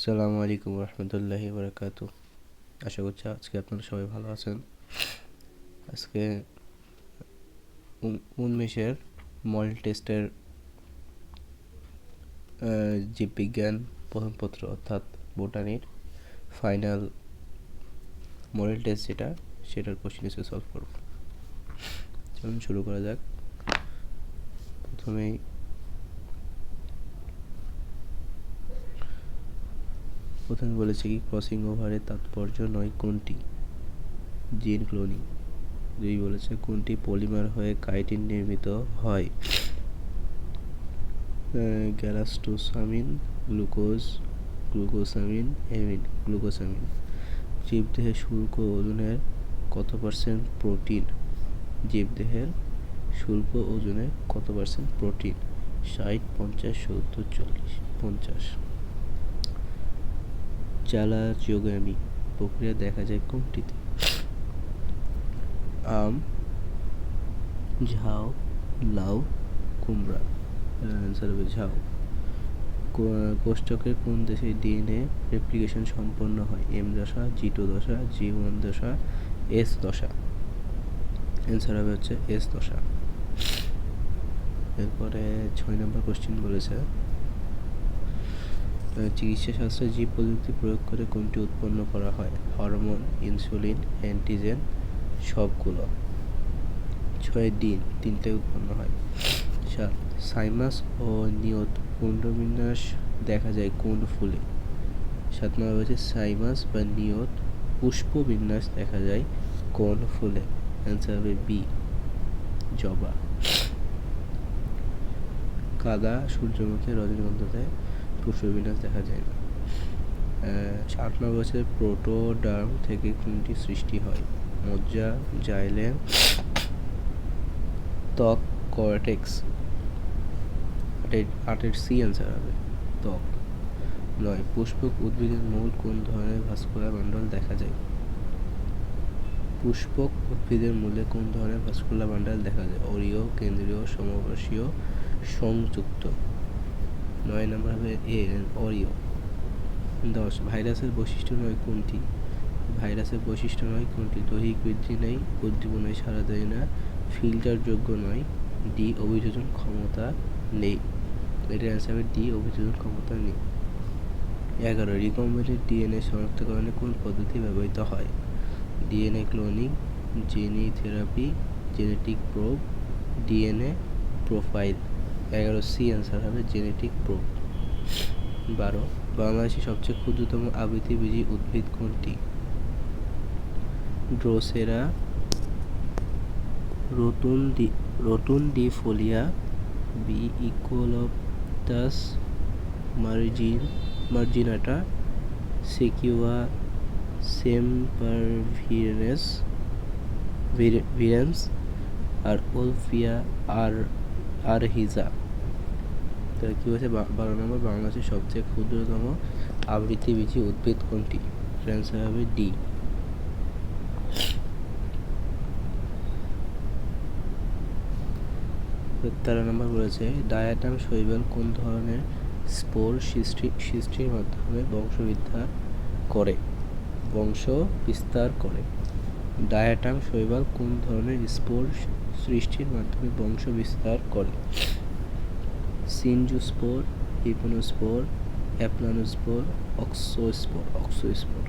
আসসালামু আলাইকুম রহমতুল্লাহি বারাকাতু। আশা করছি আজকে আপনারা সবাই ভালো আছেন। আজকে উনমেষের মডেল টেস্টের জীববিজ্ঞান প্রথম পত্র অর্থাৎ বোটানির ফাইনাল মডেল টেস্ট সেটার কোশ্চেন এসে সলভ করব। চলুন শুরু করা যাক। প্রথমে বলেছে কি ক্রসিং ওভারের তাৎপর্য নয় কোনটি? জিন ক্লোনিং। দুই বলেছে কোনটি পলিমার হয়ে কাইটিন নির্মিত হয়? Galactosamine, glucosamine, hemin, glucosamine. জীবদেহের শুষ্ক ওজনের কত পার্সেন্ট প্রোটিন? জীবদেহের শুষ্ক ওজনের কত পার্সেন্ট প্রোটিন? 60, 50, 70, 40, 50। চালাযোগামী প্রক্রিয়া দেখা যায় কোনটিতে? আম, ঝাউ, লাউ, কুমড়া। অ্যান্সার হবে ঝাউ। কোষ্ঠকের কোন দেশে ডিএনএ রেপ্লিকেশন সম্পন্ন হয়? এম দশা, G2 দশা, G1 দশা, S দশা। অ্যান্সার হবে হচ্ছে S দশা। এরপরে 6 নম্বর কোশ্চেন বলেছে চিকিৎসা শাস্ত্রে জীব প্রযুক্তি প্রয়োগ করে কোনটি উৎপন্ন করা হয়? হরমোন, ইনসুলিন, অ্যান্টিজেন, সবগুলো। 6 ডিম, তিনটাই উৎপন্ন হয়। 7 সাইমাস ও নিয়ত পুণ্ডবিন্যাস দেখা যায় কোন ফুলে? 7 নম্বর হচ্ছে সাইমাস বা নিয়ত পুষ্পবিন্যাস দেখা যায় কোন ফুলে? অ্যান্সার হবে বি, জবা। কাদা, সূর্যমুখী, রজনীগন্ধাতে পুষ্পবিন্যাস দেখা যায় না। 8 নম্বর হচ্ছে প্রোটোডার্ম থেকে কোনটি সৃষ্টি হয়? মজ্জা, জাইলেম, ত্বক, কর্টেক্স। 8-এর সি অ্যান্সার হবে ত্বক। 9 পুষ্পক উদ্ভিদের মূল কোন ধরনের ভাস্কুলার বান্ডল দেখা যায়? পুষ্পক উদ্ভিদের মূলে কোন ধরনের ভাস্কুলার বান্ডল দেখা যায়? অরীয়, কেন্দ্রীয়, সমপার্শ্বীয়, সংযুক্ত। 9 নম্বর হবে এ, অরীয়। 10 ভাইরাসের বৈশিষ্ট্য নয় কোনটি? ভাইরাসের বৈশিষ্ট্য নয় কোনটি? দৈহিক বৃদ্ধি নেই, উদ্দীপনায় সাড়া দেয় না, ফিল্টার যোগ্য নয়, ডি অভিযোজন ক্ষমতা নেই। এটার অ্যান্সার হবে ডি অভিযোজন ক্ষমতা নেই। 11 রিকম্বিনেন্ট ডিএনএ শনাক্তকরণে কোন পদ্ধতি ব্যবহৃত হয়? DNA cloning, gene therapy, genetic probe, DNA profile. 11 C answer হবে জেনেটিক প্রোব। 12 বাংলাদেশের সবচেয়ে ক্ষুদ্রতম আবৃতবীজী উদ্ভিদ কোনটি? Drosera, rotundifolia, B Eucalyptus marginata, Sequoia sempervirens আর ওলফিয়া আরহিজা। তাহলে কী হচ্ছে 12 নম্বর বাংলাদেশের সবচেয়ে ক্ষুদ্রতম আবৃতবীজী উদ্ভিদ কোনটি? অ্যান্সার হবে ডি। 13 নম্বর বলেছে ডায়াটাম শৈবাল কোন ধরনের স্পোর সৃষ্টির মাধ্যমে বংশ বিস্তার করে? ডায়াটাম শৈবাল কোন ধরনের স্পোর সৃষ্টির মাধ্যমে বংশ বিস্তার করে? সিনজোস্পোর, হিপনোস্পোর, অ্যাপ্লানোস্পোর, অক্সোস্পোর।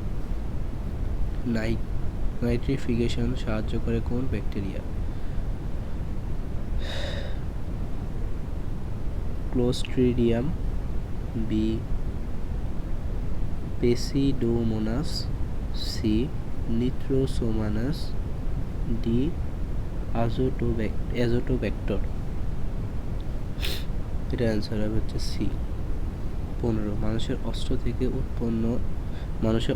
নাইট্রিফিকেশন সাহায্য করে কোন bacteria? Clostridium, B Pseudomonas, C Nitrosomonas, D Azotobacter. এটা অ্যান্সার হবে হচ্ছে সি। 15 মানুষের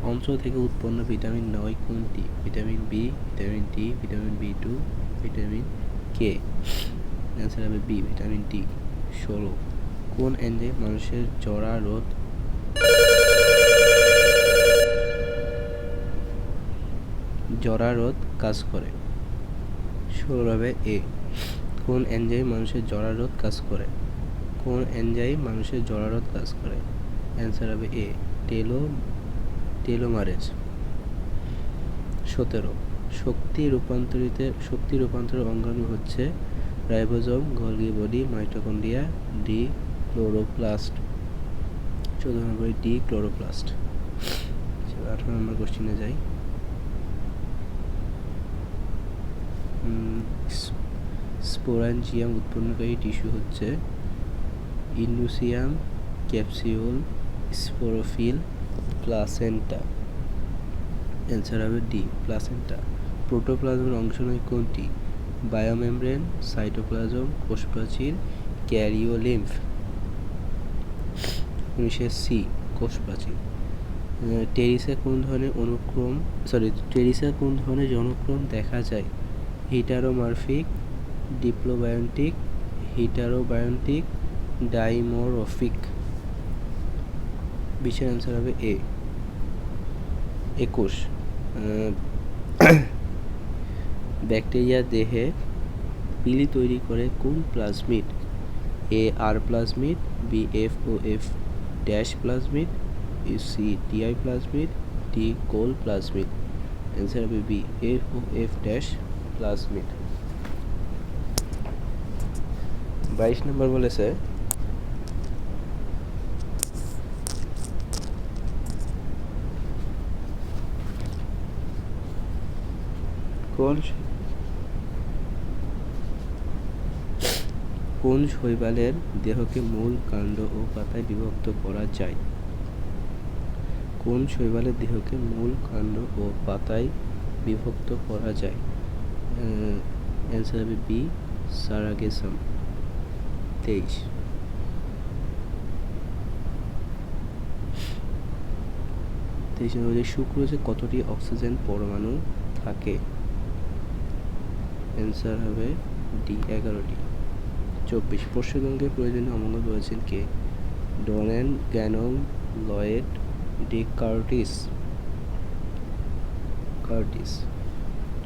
অন্ত্র থেকে উৎপন্ন ভিটামিন নয় কোনটি? Vitamin B, vitamin D, vitamin B2, vitamin K. Answer হবে বি, ভিটামিন ডি। 16 কোন এনজাইম মানুষের জরারোধ কাজ করে? 16 হবে এ। কোন এনজাইম মানুষের জরারোধ কাজ করে? অ্যান্সার হবে এ টেলোমারেজ। 17 শক্তি রূপান্তরের অঙ্গাণু হচ্ছে ribosome, Golgi body, mitochondria, D chloroplast. 14 নম্বরে ডি ক্লোরোপ্লাস্ট। 18 নম্বর কোশ্চিনে যাই। স্পোরাঞ্জিয়াম উৎপন্নকারী টিস্যু হচ্ছে ইন্ডুসিয়াম, ক্যাপসিউল, স্পোরোফিল, প্লাসেন্টা। অ্যান্সার হবে ডি প্লাসেন্টা। প্রোটোপ্লাজমের অংশ নয় কোনটি? বায়োমেমব্রেন, সাইটোপ্লাজম, কোষপ্রাচীর, ক্যারিওলিম্ফ। 19 সি কোষপ্রাচীর। টেরিসা কোন ধরনের জনক্রম দেখা যায়? হিটারোমরফিক, ডিপ্লোবায়োন্টিক, হিটারোবায়োন্টিক, ডাইমরফিক। 20 অ্যান্সার হবে এ 21। ব্যাকটেরিয়া দেহে পিলি তৈরি করে কোন plasmid? A R plasmid, B F ও F dash plasmid, C Ti plasmid, D Col plasmid. Answer হবে বি এফ ও এফ ড্যাশ প্লাজমিড। 22 নম্বর বলেছে কোন শৈবালের দেহকে মূল, কাণ্ড ও পাতায় বিভক্ত করা যায়? কোন শৈবালের দেহকে মূল, কাণ্ড ও পাতায় বিভক্ত করা যায়? অ্যান্সার হবে বি সারাগেসাম। 23 নম্বরে শুক্রোজে কতটি অক্সিজেন পরমাণু থাকে? অ্যান্সার হবে ডি 11টি। 24 পোষ্যগঙ্গের প্রয়োজনীয় অমঙ্গ বলেছেন কে? ডনেন, গ্যানং, লয়েড, ডি কার্টিস।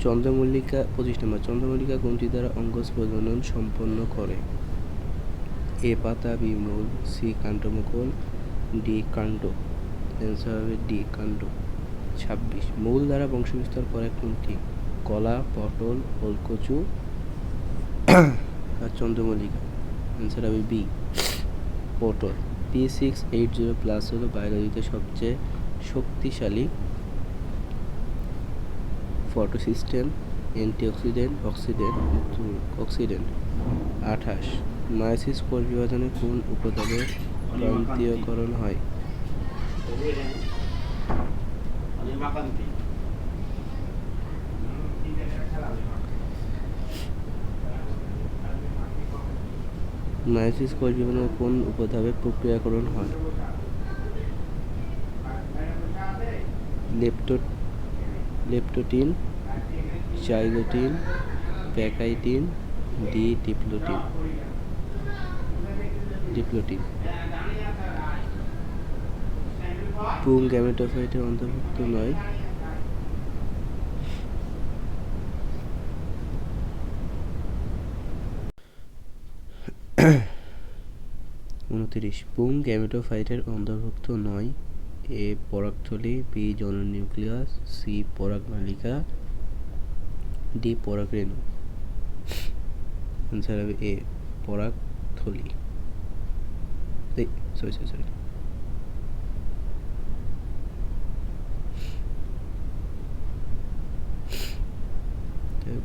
চন্দ্রমল্লিকা 25 নম্বর চন্দ্রমল্লিকা কোনটি দ্বারা অঙ্গজ প্রজনন সম্পন্ন করে? এ পাতা, বি মূল, সি কাণ্ডমুকুল, ডি কাণ্ড। অ্যান্সার হবে ডি কাণ্ড। 26 মূল দ্বারা বংশবিস্তার করে কোনটি? কলা, পটল, ওলকচু আর চন্দ্রমল্লিকা। অ্যান্সার হবে বি পটল। P680 প্লাস হলো বায়োলজিতে সবচেয়ে শক্তিশালী ফটোসিস্টেম, অ্যান্টিঅক্সিডেন্ট, অক্সিডেন্ট। 28 মায়োসিস কোষ বিভাজনে কোন উপাদানের প্রান্তীয়করণ হয়? মায়োসিস কোষ বিভাজনে কোন উপাদানের প্রক্রিয়াকরণ হয়? Leptotene, zygotene, pachytene, D diplotene. পুং গ্যামেটোফাইটের অন্তর্ভুক্ত নয়? 29 পুং গ্যামেটোফাইটের অন্তর্ভুক্ত নয়? এ পরাগথলি, বি জনন-নিউক্লিয়াস, সি পরাগনালিকা, ডি পরাগরেণু। অ্যান্সার হবে এ পরাগথলি। সরি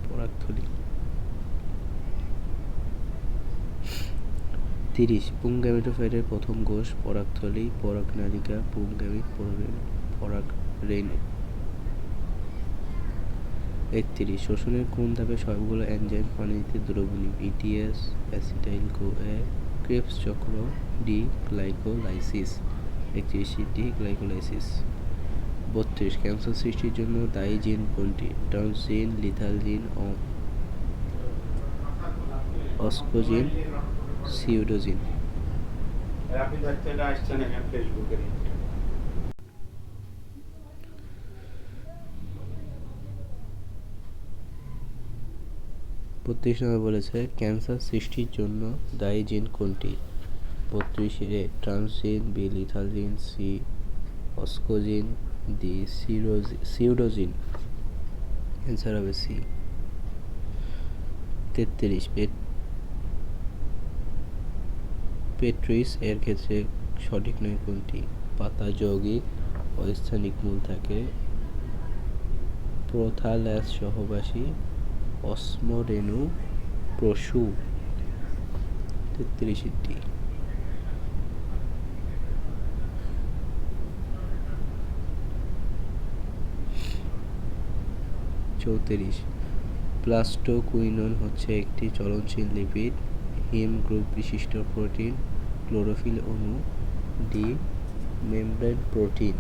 পরাগথলি। 30 পুং গ্যামেটোফাইটের প্রথম কোষ পরাগথলি, পরাগনালিকা, পুংগ্যামিট, পরাগরেণু। 31 শ্বসনের কোন ধাপে সবগুলো এনজাইম পানিতে দ্রবণীয়? ইটিএস, অ্যাসিটাইল-CoA, ক্রেবস চক্র, D glycolysis. 31 D glycolysis. 32 cancer সৃষ্টির জন্য দায়ী জিন কোনটি? ট্রান্সজিন, লিথালজিন, অস্কোজিন, সিউডোজিন। 32 নম্বর বলেছে ক্যান্সার সৃষ্টির জন্য দায়ী জিন কোনটি? 32 এ ট্রান্সজিন, বি লিথালজিন, সি অস্কোজিন, ডি সিউডোজিন। অ্যান্সার হবে সি। 33 পেট্রিস এর ক্ষেত্রে সঠিক নয় কোনটি? পাতা যৌগিক অস্থানিক মূল থাকে, প্রোথালাস সহবাসী, অশ্মরেণু পশু। 33টি। 34 প্লাস্টোকুইনন হচ্ছে একটি চলনশীল লিপিড, হিম গ্রুপ বিশিষ্ট প্রোটিন, ক্লোরোফিল অণু, ডি মেমব্রেন প্রোটিন।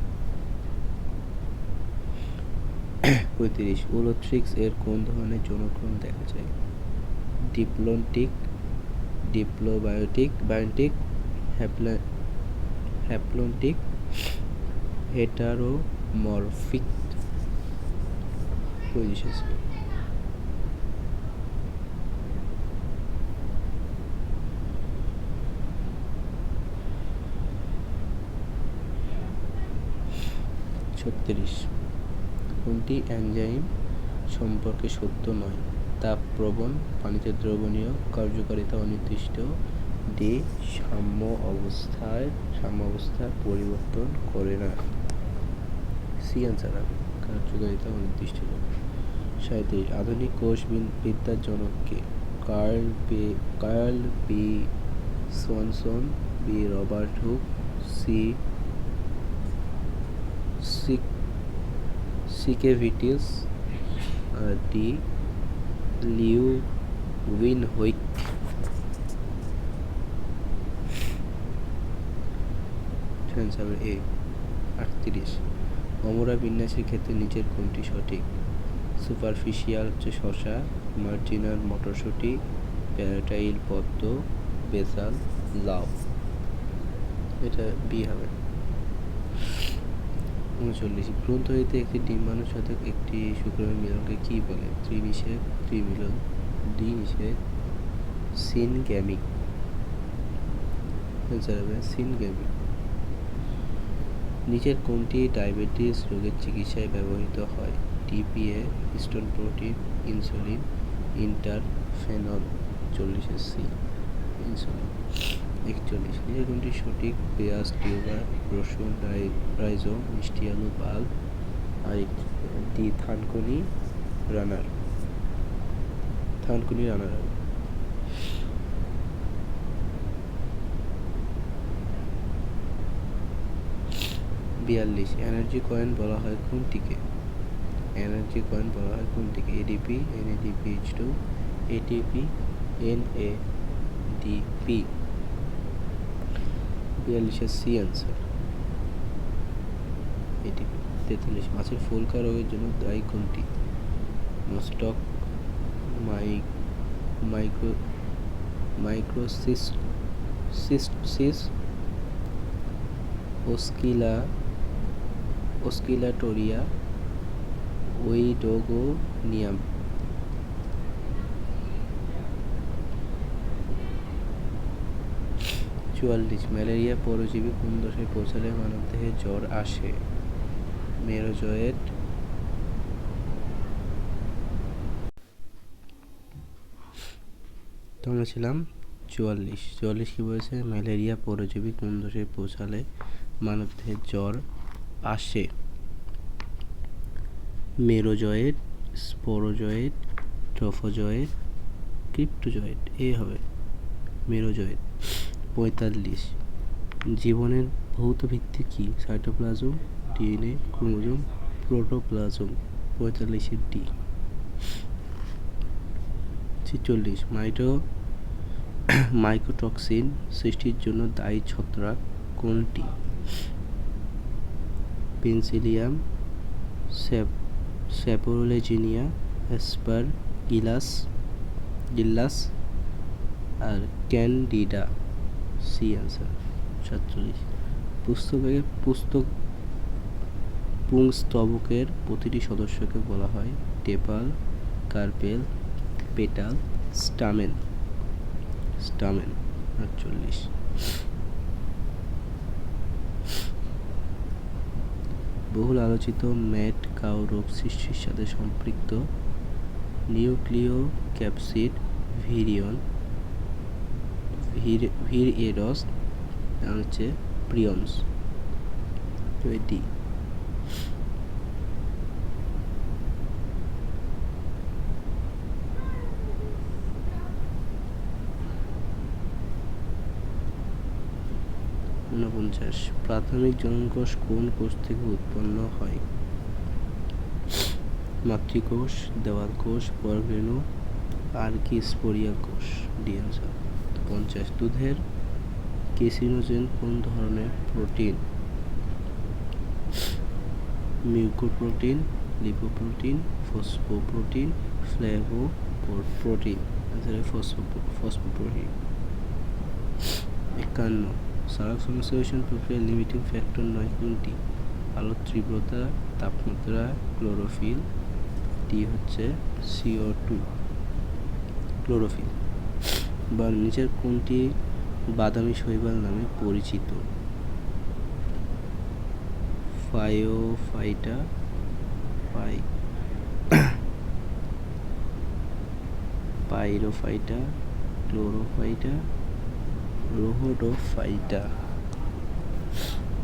35 উলোথ্রিক্স এর কোন ধরনের যৌনক্রম দেখা যায়? Diplontic, ডিপ্লোবায়োটিক, Biotique, haplontic, হেটারোমরফিক। 36 কোনটি এনজাইম সম্পর্কে সত্য নয়? তাপপ্রবণ, পানিতে দ্রবণীয়, কার্যকারিতা অনির্দিষ্ট, ডি সাম্য অবস্থার পরিবর্তন করে না। সি অ্যান্সার হবে, কার্যকারিতা অনির্দিষ্ট। 37 আধুনিক কোষ বিদ্যার জনক কে? Carl B Swanson, B Robert Hooke, C সিকেভিটিস, ডি লিউউইনহুইক। অ্যান্সার হবে এ। 38 অমরা বিন্যাসের ক্ষেত্রে নিচের কোনটি সঠিক? সুপারফিশিয়াল হচ্ছে শসা, মার্জিনাল মটরশুঁটি, প্যারাটাইল পদ্ম, বেসাল লাউ। এটা বি হবে। 39 ভ্রূণ তৈরিতে একটি ডিম্বাণু সাথে একটি শুক্রাণুর মিলনকে কি বলে? ত্রিনিষেক, ত্রিমিলন, ডি নিষেক, সিনগ্যামিক। অ্যান্সার হবে সিনগ্যামিক। নিচের কোনটি ডায়াবেটিস রোগের চিকিৎসায় ব্যবহৃত হয়? TPA, histone protein, insulin, interferon. 40 C insulin. 41 নিচের কোনটি সঠিক? পেঁয়াজ টিউবার, রসুন রাইজোম, মিষ্টি আলু বাল্ব, আর ডি থানকুনি রানার। 42 এনার্জি কয়েন বলা হয় কোনটিকে? ADP, NADPH2, ATP, NADP। 42 C answer ATP. 43 মাছের ফুলকা রোগের জন্য দায়ী কোনটি? মস্টক, মাইক্রোসিস্টোসিস, ওস্কিলাটোরিয়া, ওইডোগোনিয়াম। 44 ম্যালেরিয়া পরজীবী কোন দশায় পৌঁছালে মানবদেহে জ্বর আসে? মেরোজয়েড। তো আমরা ছিলাম 44 কি বলেছে? ম্যালেরিয়া পরজীবী কোন দশায় পৌঁছালে মানবদেহে জ্বর আসে? Merozoite, sporozoite, ট্রফোজয়েড, ক্রিপ্টোজয়েড। এ হবে মেরোজয়েড। 45 জীবনের ভৌত ভিত্তি কি? Cytoplasm, DNA, chromosome, protoplasm. 45 D. 46 mycotoxin সৃষ্টির জন্য দায়ী ছত্রাক কোনটি? পেনসিলিয়াম, স্যাপোরোলেজিনিয়া, অ্যাসপারগিলাস, আর ক্যান্ডিডা। C answer. 47 পুংস্তবকের প্রতিটি সদস্যকে বলা হয় টেপাল, কার্পেল, পেটাল, স্টামেন। 48 বহুল আলোচিত ম্যাড কাউ রোগ সৃষ্টির সাথে সম্পৃক্ত নিউক্লিওক্যাপসিড ভিরিয়ন ভিরিয়েডস হচ্ছে প্রিয়ন্স। ডি। প্রাথমিক জননকোষ কোন কোষ থেকে উৎপন্ন হয়? মাতৃকোষ, দেওয়াল কোষ, পরভেনু, আর্কিস্পোরিয়া কোষ। D answer. 50 দুধের কেসিনোজেন কোন ধরনের protein? Mucoprotein, lipoprotein, phosphoprotein, ফ্লেভোপ্রোটিন। Answer phosphoprotein. 51 সালোক সংশ্লেষণ প্রক্রিয়ার লিমিটিং ফ্যাক্টর 9 কোনটি? আলোর তীব্রতা, তাপমাত্রা, ক্লোরোফিল। ডি হচ্ছে CO2 ক্লোরোফিল। বা নিচের কোনটি বাদামি শৈবাল নামে পরিচিত? ফায়োফাইটা, পাইরোফাইটা, ক্লোরোফাইটা, রোহোডোফাইটা।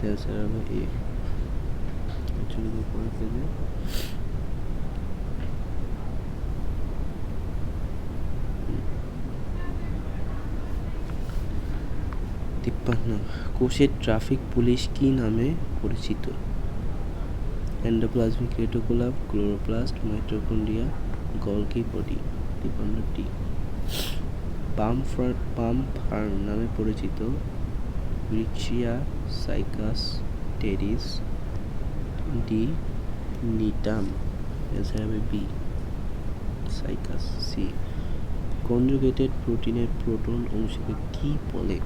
অ্যান্সার হবে এ। পরের পেজে 53 কোষের ট্রাফিক পুলিশ কি নামে পরিচিত? Endoplasmic reticulum, chloroplast, mitochondria, Golgi body. 53 palm fern নামে পরিচিত riccia cycas pteris. D gnetum. Answer হবে বি সাইকাস। সি কনজুগেটেড প্রোটিনের প্রোটন অংশকে কি বলে?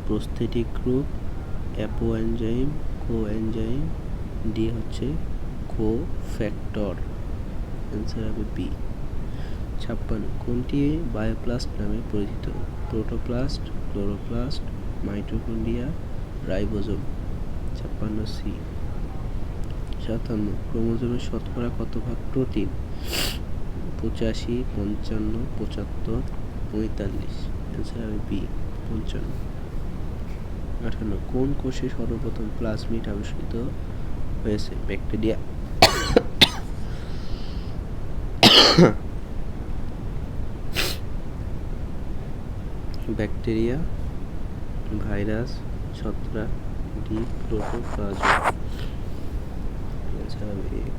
Prosthetic group, apoenzyme, coenzyme. D হচ্ছে কোফ্যাক্টর। অ্যান্সার হবে বি। 56 কোনটি বায়োপ্লাস্ট নামে পরিচিত? Protoplast, chloroplast, mitochondria, ribosome. 56 C. 57 ক্রোমোজোমের শতকরা কত ভাগ প্রোটিন? 85, 55, 75, 45। অ্যান্সার হবে বি 55। 58 কোন কোষে সর্বপ্রথম প্লাজমিড আবিষ্কৃত হয়েছে? ব্যাকটেরিয়া, ভাইরাস, ছত্রাক। D protoplasm. অ্যান্সার হবে এ।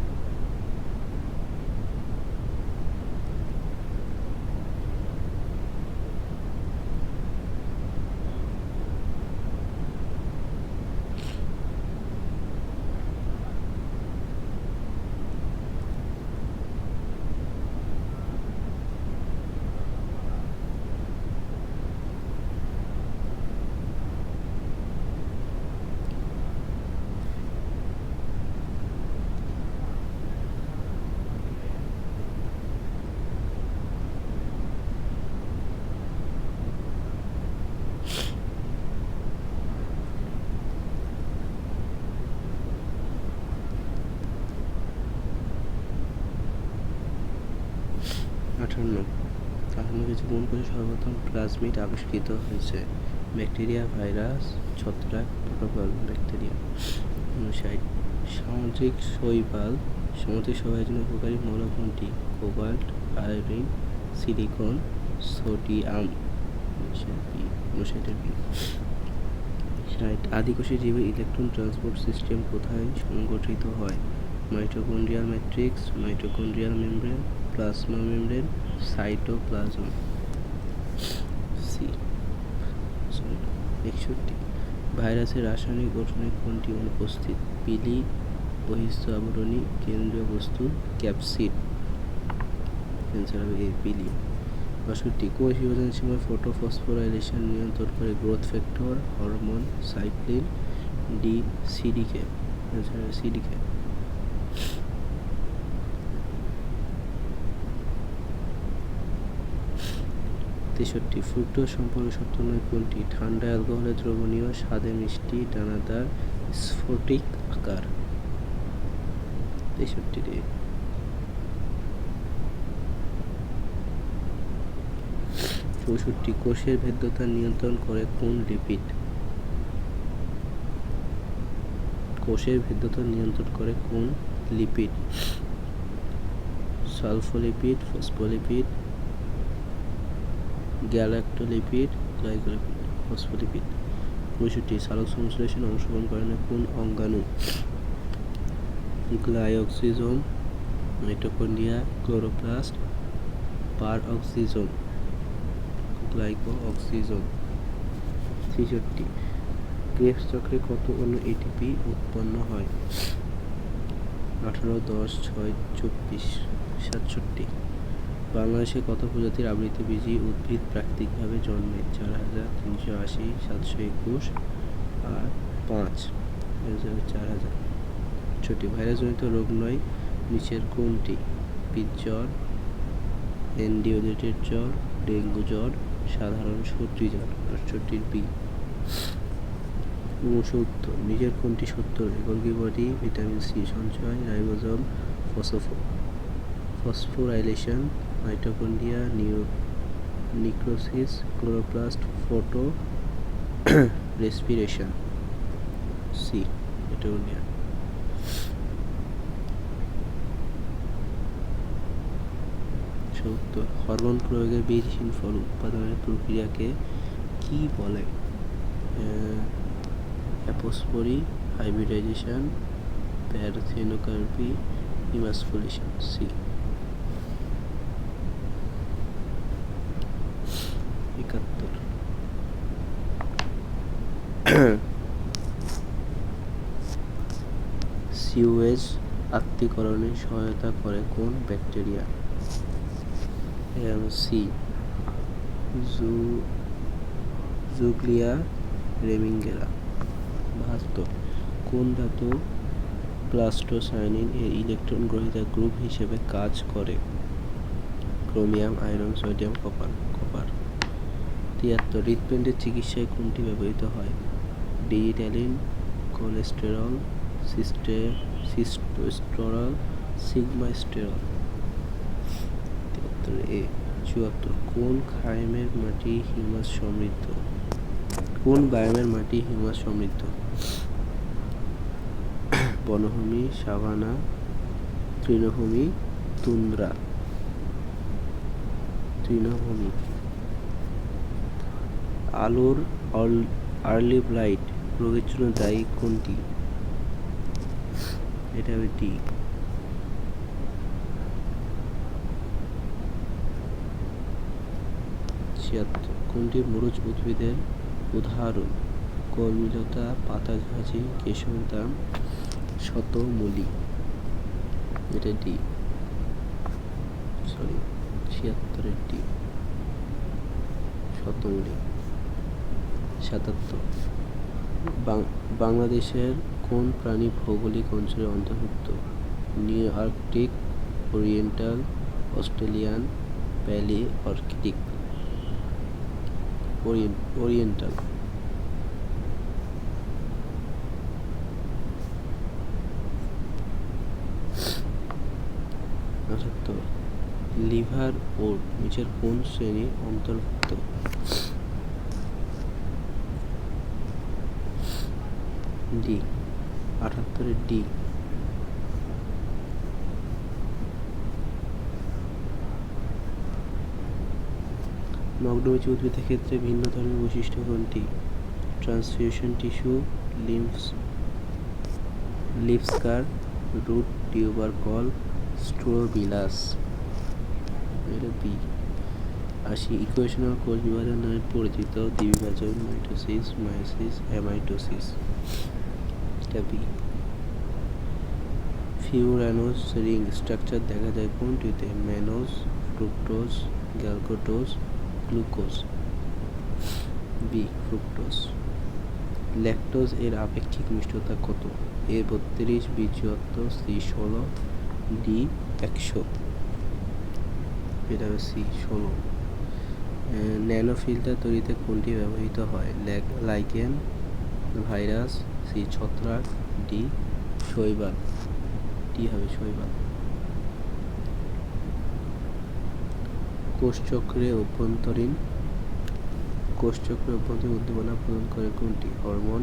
58 কিছু কোন কোষে সর্বপ্রথম প্লাজমিড আবিষ্কৃত হয়েছে? ব্যাকটেরিয়া, ভাইরাস, ছত্রাক, প্রোটোপ্লাজম। ব্যাকটেরিয়া। 59 সামুদ্রিক শৈবালের জন্য উপকারী মৌল কোনটি? Cobalt, iodine, silicon, sodium. 60 আদিকোষী জীবের ইলেকট্রন ট্রান্সপোর্ট সিস্টেম কোথায় সংগঠিত হয়? Mitochondrial matrix, mitochondrial membrane, plasma membrane, cytoplasm. C. 61 ভাইরাসের রাসায়নিক গঠনে কোনটি অনুপস্থিত? পিলি, বহিস্থ আবরণী, কেন্দ্রীয় বস্তু, ক্যাপসিড। অ্যান্সার হবে এ পিলি। 62 কোষ বিভাজনের সময় ফটোফসফোরাইলেশন নিয়ন্ত্রণ করে growth factor, hormone, cyclin. D CDK. Answer হবে সিডিকে। 63 63 ফ্রুক্টোজ সম্পর্কে সত্য নয় কোনটি? ঠান্ডা অ্যালকোহলে দ্রবণীয়, স্বাদে মিষ্টি, দানাদার, স্ফটিক আকার। 63 64 কোষের ভেদ্যতা নিয়ন্ত্রণ করে কোন লিপিড? কোষের ভেদ্যতা নিয়ন্ত্রণ করে কোন লিপিড? Sulfolipid, phospholipid, galactolipid, glycolipid. Phospholipid. 65 সালোক সংশ্লেষণে অংশগ্রহণ করে না কোন অঙ্গাণু? Glyoxysome, mitochondria, chloroplast, peroxisome. Glyoxysome. 66 Krebs চক্রে কত অণু এটিপি উৎপন্ন হয়? 18, 10, 6, 24। 67 বাংলাদেশে কত প্রজাতির আবৃতবীজী উদ্ভিদ প্রাকৃতিকভাবে জন্মে? 4380, 721 আর 5 4000। 68 ভাইরাসজনিত রোগ নয় নিচের কোনটি? পিতজ্বর, এনডিওজেটের জ্বর, ডেঙ্গু জ্বর, সাধারণ সর্দি জ্বর। 68 বি। 69 নিচের কোনটি সত্য? গোলগি বডি, ভিটামিন সি সঞ্চয়, ribosome, phosphorylation, mitochondria, necrosis, chloroplast, photorespiration. C mitochondria. 70 hormone প্রয়োগে বীজহীন ফল উৎপাদনের প্রক্রিয়াকে কি বলে? Apospory, hybridization, parthenocarpy, emasculation. C. 71 sewage আত্তীকরণে সহায়তা করে কোন ব্যাকটেরিয়া? সি জুগ্লিয়া রেমিঙ্গেরা। 72 কোন ধাতু প্লাস্টোসায়ানিন এর ইলেকট্রন গ্রহীতা গ্রুপ হিসেবে কাজ করে? Chromium, iron, sodium, copper. 73 হৃৎপিণ্ডের চিকিৎসায় কোনটি ব্যবহৃত হয়? ডিজিটালিন, কোলেস্টেরল, সিস্টোস্টেরল, সিগমাস্টেরল। 73 এ। 74 কোন বায়োমের মাটি হিউমাস সমৃদ্ধ? বনভূমি, সাভানা, তৃণভূমি, তুন্দ্রা। তৃণভূমি। আলুর আর্লি ব্লাইট রোগের জন্য দায়ী কোনটি? এটা হবে ডি। 76 কোনটি মরুচ উদ্ভিদের উদাহরণ? কলমিলতা, পাতাঝাঁঝি, কেশরদাম, শতমূলী। এটা ডি। 76 ডি শতমূলী। 77 বাংলাদেশের কোন প্রাণী ভৌগোলিক অঞ্চলের অন্তর্ভুক্ত? Nearctic, Oriental, Australian, Palearctic. Oriental. 78 liverwort নিচের কোন শ্রেণীর অন্তর্ভুক্ত? ডি। 78 ডি। নগ্নবীজী উদ্ভিদের ক্ষেত্রে ভিন্ন ধরনের বৈশিষ্ট্য কোনটি? Transfusion tissue, leaf scar, root tubercle, strobilus. এটা বি। 80 ইকুয়েশনাল কোষ বিভাজন নামে পরিচিত দ্বিবিভাজন, মাইটোসিস, মায়োসিস, অ্যামাইটোসিস। এটা বি। ফিউরানোজ রিং স্ট্রাকচার দেখা যায় কোনটিতে? Mannose, fructose, galactose, glucose. B fructose. Lactose এর আপেক্ষিক মিষ্টতা কত? A 32, B 74, C 16, D 100। এটা সি 16। ন্যানোফিল্টার তৈরিতে কোনটি ব্যবহৃত হয়? লাইকেন, ভাইরাস, সি ছত্রাক, ডি শৈবাল। ডি হবে শৈবাল। কোষচক্রে অভ্যন্তরীণ উদ্দীপনা প্রদান করে কোনটি? হরমোন,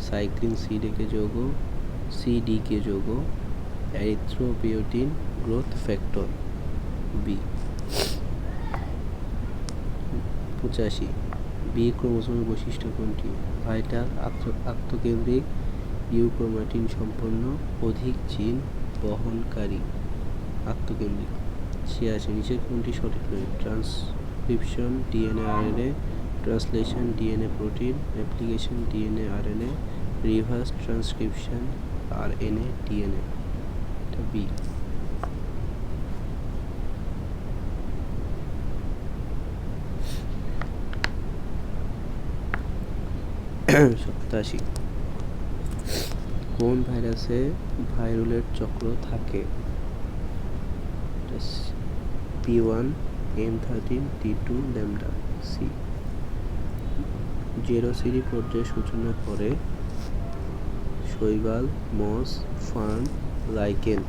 সাইক্লিন সিডিকে যৌগ, এরিথ্রোপিওটিন, গ্রোথ ফ্যাক্টর। বি। 85 বি ক্রোমোসোমের বৈশিষ্ট্য কোনটি? ভাইটাল, আত্মকেন্দ্রিক, ইউক্রোমাটিন সম্পন্ন, অধিক জিন বহনকারী। আত্মকেন্দ্রিক। 86 নিচের কোনটি সঠিক নয়? Transcription DNA RNA, translation DNA protein, replication DNA RNA, reverse transcription RNA DNA. এটা বি। সপ্তাশি কোন ভাইরাসে ভাইরুলেট চক্র থাকে? P1, M13, T2, lambda. C. জেরোসিরি পর্যায়ে সূচনা করে শৈবাল, মস, ফার্ন, লাইকেন।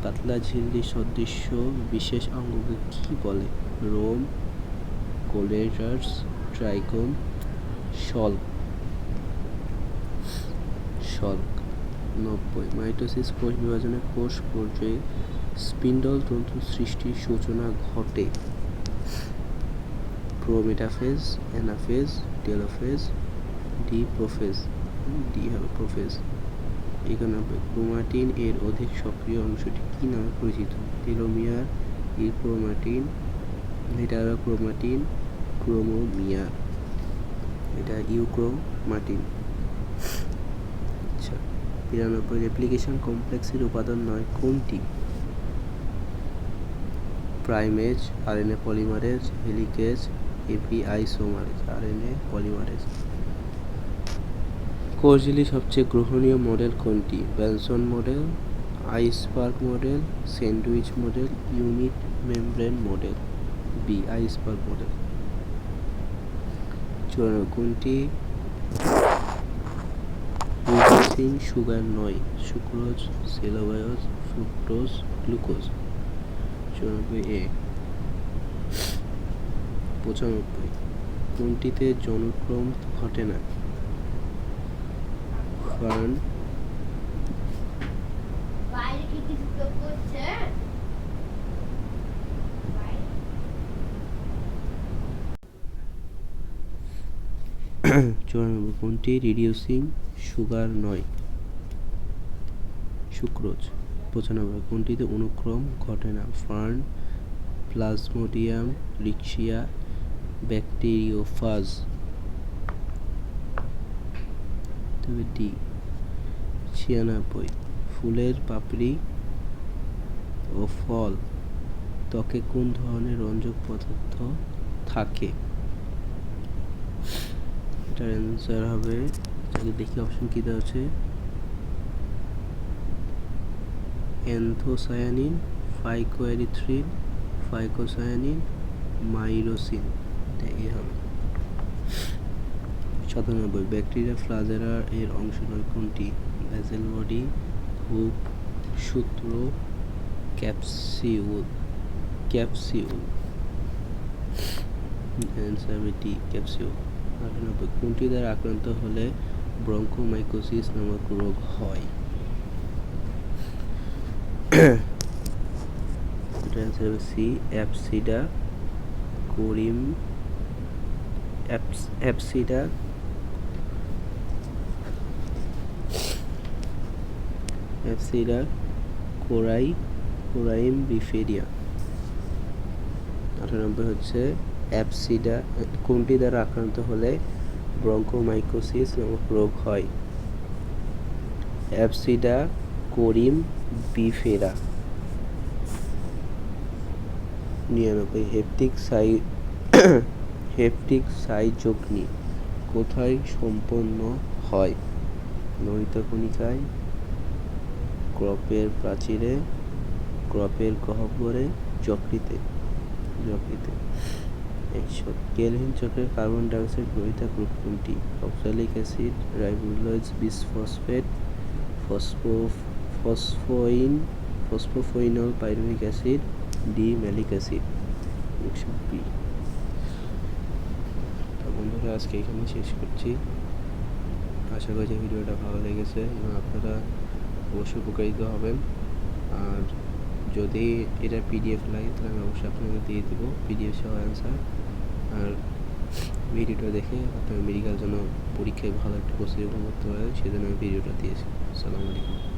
পাতলা ঝিল্লি সদৃশ্য বিশেষ অঙ্গকে কি বলে? রোম, কোলেটাস, ট্রাইকোম, শল্ক। 90 মাইটোসিস কোষ বিভাজনে কোষ পর্যায়ে স্পিন্ডল তন্তু সৃষ্টির সূচনা ঘটে। Prometaphase, anaphase, telophase, D prophase. D হবে প্রোফেজ। 91 ক্রোমাটিন এর অধিক সক্রিয় অংশটি কি নামে পরিচিত? Telomere, euchromatin, heterochromatin, chromomere. এটা ইউক্রোমাটিন। আচ্ছা 92 রেপ্লিকেশন কমপ্লেক্সের উপাদান নয় কোনটি? Primase, RNA polymerase, helicase, topoisomerase. RNA polymerase. কোষঝিল্লির সবচেয়ে গ্রহণীয় মডেল কোনটি? Benson model, iceberg model, sandwich model, unit membrane model. B iceberg model. 94 কোনটি রিডিউসিং সুগার নয়? Sucrose, cellulose, fructose, glucose. 94 এ। 95 কোনটিতে জনক্রম ঘটে না? ফার্ন, কোনটি রিডিউসিং সুগার নয়? সুক্রোজ। 95 কোনটিতে অনুক্রম ঘটে না? Fern, plasmodium, রিক্সিয়া, bacteriophage. তবে ডি। 96 ফুলের পাপড়ি ও ফল ত্বকে কোন ধরনের রঞ্জক পদার্থ থাকে? এটার অ্যান্সার হবে, দেখি অপশন কি দেওয়া আছে। Anthocyanin, phycoerythrin, phycocyanin, myrosin. এটা এ হবে। 97 ব্যাকটেরিয়া ফ্লাজেলা এর অংশ নয় কোনটি? ভেসেল বডি, হুক, সূত্র, ক্যাপসিউল। অ্যান্সার হবে ডি ক্যাপসিউল। 98 কোনটি দ্বারা আক্রান্ত হলে ব্রঙ্কোমাইকোসিস নামক রোগ হয়? এটা অ্যান্সার হবে সি অ্যাপসিডা কোরিম। অ্যাপসিডা কোরাইম বিফেরিয়া। 98 হচ্ছে অ্যাপসিডা কোনটি দ্বারা আক্রান্ত হলে ব্রঙ্কোমাইকোসিস নামক রোগ হয়? অ্যাপসিডা কোরিম বিফেরা। 99 হেপটিক সাইজোগ্নি কোথায় সম্পন্ন হয়? লোহিত কণিকায়, ক্রপের প্রাচীরে, ক্রপের গহ্বরে, যকৃতে। যকৃতে। 100 কেলভিন চক্রে কার্বন ডাই অক্সাইড গ্রহীতা গ্রুপ কোনটি? Oxalic acid, ribulose bisphosphate, phosphoenol pyruvic acid, D malic acid. 100 তো বন্ধুরা আজকে এখানে শেষ করছি। আশা করি যে ভিডিওটা ভালো লেগেছে এবং আপনারা অবশ্যই উপকারিত হবেন। আর যদি এটা পিডিএফ লাগে তাহলে আমি অবশ্যই আপনাকে দিয়ে দেবো পিডিএফ সহ অ্যান্সার। আর ভিডিওটা দেখে আপনার মেডিকেল জন্য পরীক্ষায় ভালো একটা প্রস্তুতি গ্রহণ করতে পারেন, সেজন্য আমি ভিডিওটা দিয়েছি। আসসালামু আলাইকুম।